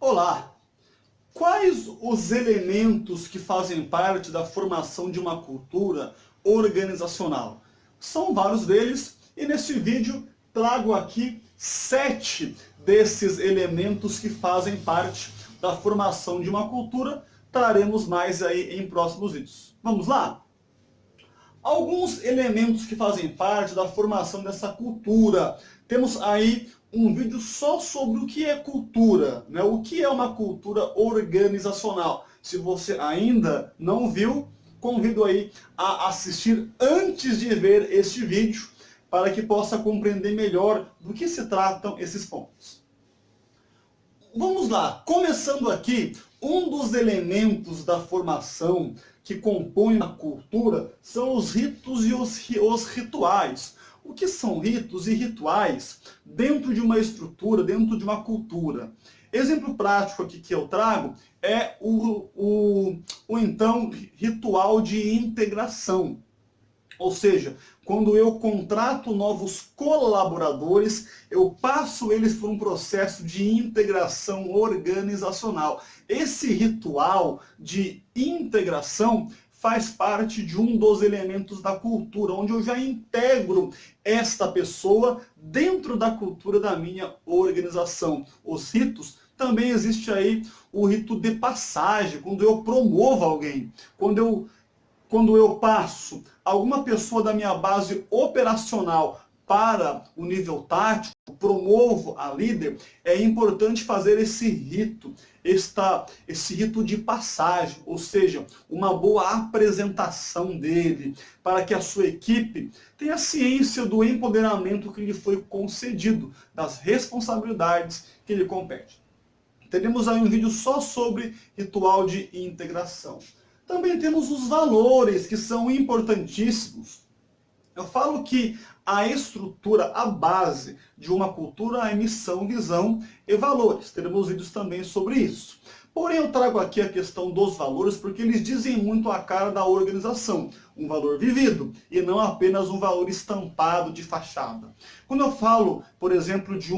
Olá! Quais os elementos que fazem parte da formação de uma cultura organizacional? São vários deles e nesse vídeo trago aqui 7 desses elementos que fazem parte da formação de uma cultura. Traremos mais aí em próximos vídeos. Vamos lá? Alguns elementos que fazem parte da formação dessa cultura. Temos aí um vídeo só sobre o que é cultura, né? O que é uma cultura organizacional. Se você ainda não viu, convido aí a assistir antes de ver este vídeo, para que possa compreender melhor do que se tratam esses pontos. Vamos lá, começando aqui, um dos elementos da formação que compõem a cultura são os ritos e os rituais. O que são ritos e rituais dentro de uma estrutura, dentro de uma cultura? Exemplo prático aqui que eu trago é o então ritual de integração. Ou seja, quando eu contrato novos colaboradores, eu passo eles por um processo de integração organizacional. Esse ritual de integração faz parte de um dos elementos da cultura, onde eu já integro esta pessoa dentro da cultura da minha organização. Os ritos, também existe aí o rito de passagem, quando eu promovo alguém, quando eu passo alguma pessoa da minha base operacional para o nível tático, promovo a líder, é importante fazer esse rito, esse rito de passagem, ou seja, uma boa apresentação dele, para que a sua equipe tenha ciência do empoderamento que lhe foi concedido, das responsabilidades que lhe competem. Teremos aí um vídeo só sobre ritual de integração. Também temos os valores, que são importantíssimos. Eu falo que a estrutura, a base de uma cultura é missão, visão e valores. Teremos vídeos também sobre isso. Porém, eu trago aqui a questão dos valores porque eles dizem muito a cara da organização. Um valor vivido e não apenas um valor estampado de fachada. Quando eu falo, por exemplo, de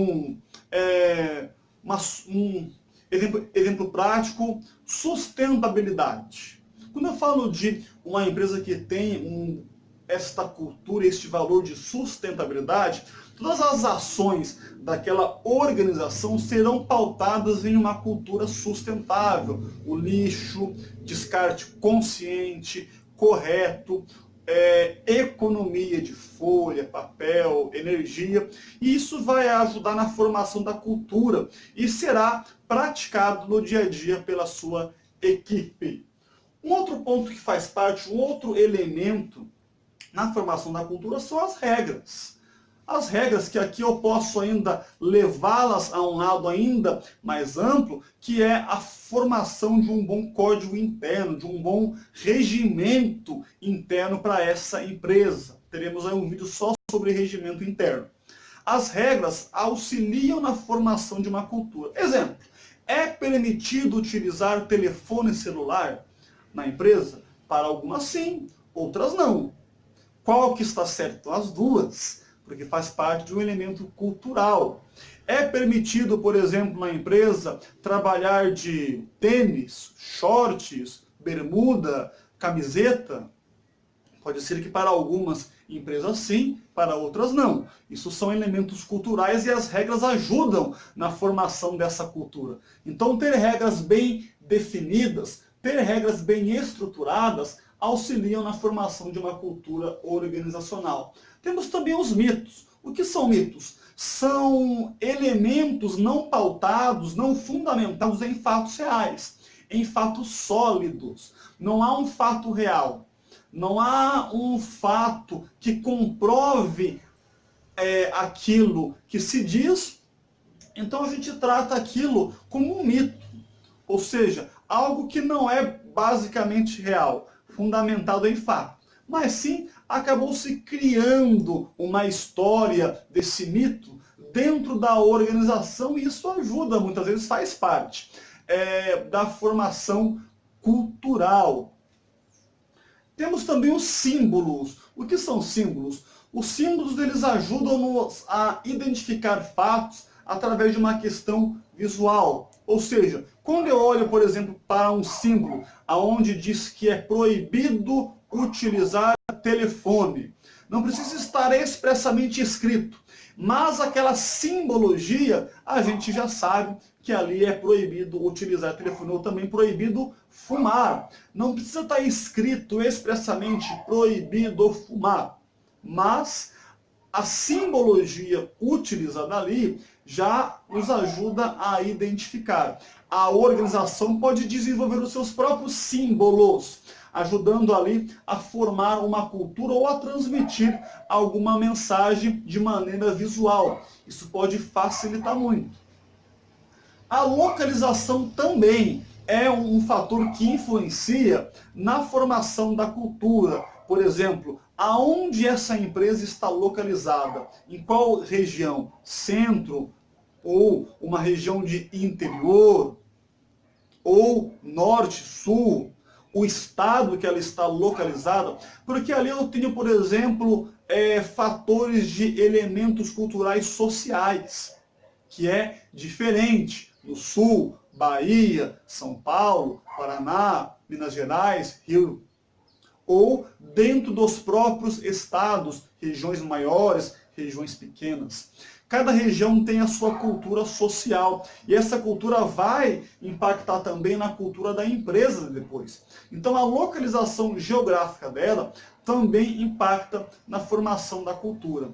exemplo prático, sustentabilidade. Quando eu falo de uma empresa que tem esta cultura, este valor de sustentabilidade, todas as ações daquela organização serão pautadas em uma cultura sustentável. O lixo, descarte consciente, correto, economia de folha, papel, energia. E isso vai ajudar na formação da cultura e será praticado no dia a dia pela sua equipe. Um outro ponto que faz parte, um outro elemento na formação da cultura são as regras. As regras que aqui eu posso ainda levá-las a um lado ainda mais amplo, que é a formação de um bom código interno, de um bom regimento interno para essa empresa. Teremos aí um vídeo só sobre regimento interno. As regras auxiliam na formação de uma cultura. Exemplo, é permitido utilizar telefone celular na empresa? Para algumas sim, outras não. Qual que está certo? As duas, porque faz parte de um elemento cultural. É permitido, por exemplo, na empresa, trabalhar de tênis, shorts, bermuda, camiseta? Pode ser que para algumas empresas sim, para outras não. Isso são elementos culturais e as regras ajudam na formação dessa cultura. Então, ter regras bem definidas, ter regras bem estruturadas, auxiliam na formação de uma cultura organizacional. Temos também os mitos. O que são mitos? São elementos não pautados, não fundamentados em fatos reais, em fatos sólidos. Não há um fato real. Não há um fato que comprove aquilo que se diz, então a gente trata aquilo como um mito. Ou seja, algo que não é basicamente real, fundamentado em fato. Mas sim, acabou se criando uma história desse mito dentro da organização e isso ajuda, muitas vezes faz parte da formação cultural. Temos também os símbolos. O que são símbolos? Os símbolos eles ajudam-nos a identificar fatos através de uma questão visual. Ou seja, quando eu olho, por exemplo, para um símbolo onde diz que é proibido utilizar telefone, não precisa estar expressamente escrito, mas aquela simbologia a gente já sabe que ali é proibido utilizar telefone, ou também proibido fumar. Não precisa estar escrito expressamente proibido fumar, mas a simbologia utilizada ali já nos ajuda a identificar. A organização pode desenvolver os seus próprios símbolos, ajudando ali a formar uma cultura ou a transmitir alguma mensagem de maneira visual. Isso pode facilitar muito. A localização também é um fator que influencia na formação da cultura. Por exemplo, aonde essa empresa está localizada, em qual região, centro ou uma região de interior, ou norte, sul, o estado que ela está localizada, porque ali eu tenho, por exemplo, fatores de elementos culturais sociais, que é diferente no sul, Bahia, São Paulo, Paraná, Minas Gerais, Rio, ou dentro dos próprios estados, regiões maiores, regiões pequenas. Cada região tem a sua cultura social, e essa cultura vai impactar também na cultura da empresa depois. Então a localização geográfica dela também impacta na formação da cultura.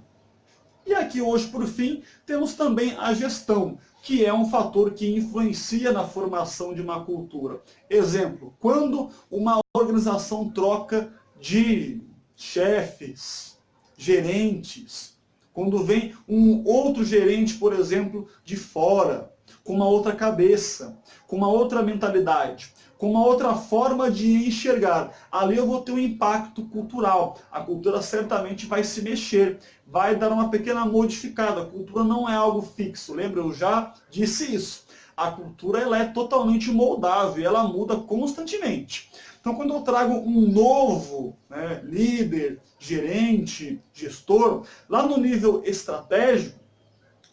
E aqui hoje, por fim, temos também a gestão, que é um fator que influencia na formação de uma cultura. Exemplo, quando uma organização troca de chefes, gerentes, quando vem um outro gerente, por exemplo, de fora, com uma outra cabeça, com uma outra mentalidade, com uma outra forma de enxergar, ali eu vou ter um impacto cultural. A cultura certamente vai se mexer, vai dar uma pequena modificada. A cultura não é algo fixo, lembra? Eu já disse isso. A cultura ela é totalmente moldável, ela muda constantemente. Então, quando eu trago um novo líder, gerente, gestor, lá no nível estratégico,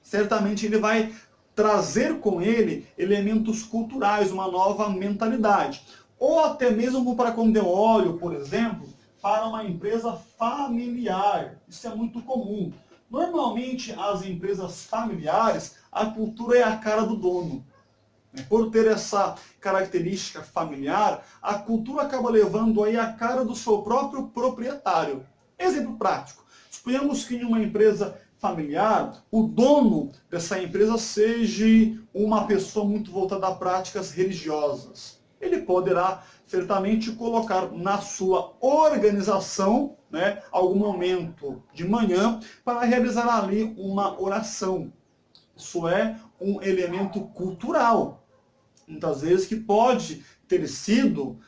certamente ele vai trazer com ele elementos culturais, uma nova mentalidade. Ou até mesmo para quando eu olho, por exemplo, para uma empresa familiar. Isso é muito comum. Normalmente, as empresas familiares, a cultura é a cara do dono. Por ter essa característica familiar, a cultura acaba levando aí a cara do seu próprio proprietário. Exemplo prático. Suponhamos que em uma empresa familiar, o dono dessa empresa seja uma pessoa muito voltada a práticas religiosas. Ele poderá certamente colocar na sua organização, algum momento de manhã, para realizar ali uma oração. Isso é um elemento cultural, muitas vezes que pode ter sido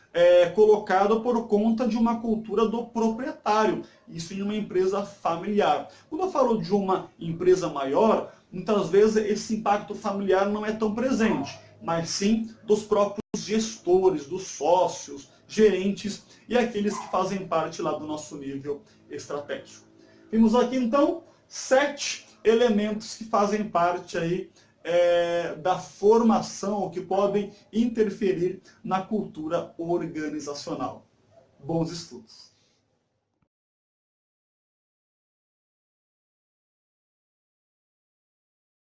colocado por conta de uma cultura do proprietário, isso em uma empresa familiar. Quando eu falo de uma empresa maior, muitas vezes esse impacto familiar não é tão presente, mas sim dos próprios gestores, dos sócios, gerentes e aqueles que fazem parte lá do nosso nível estratégico. Vimos aqui então 7 elementos que fazem parte aí da formação, que podem interferir na cultura organizacional. Bons estudos!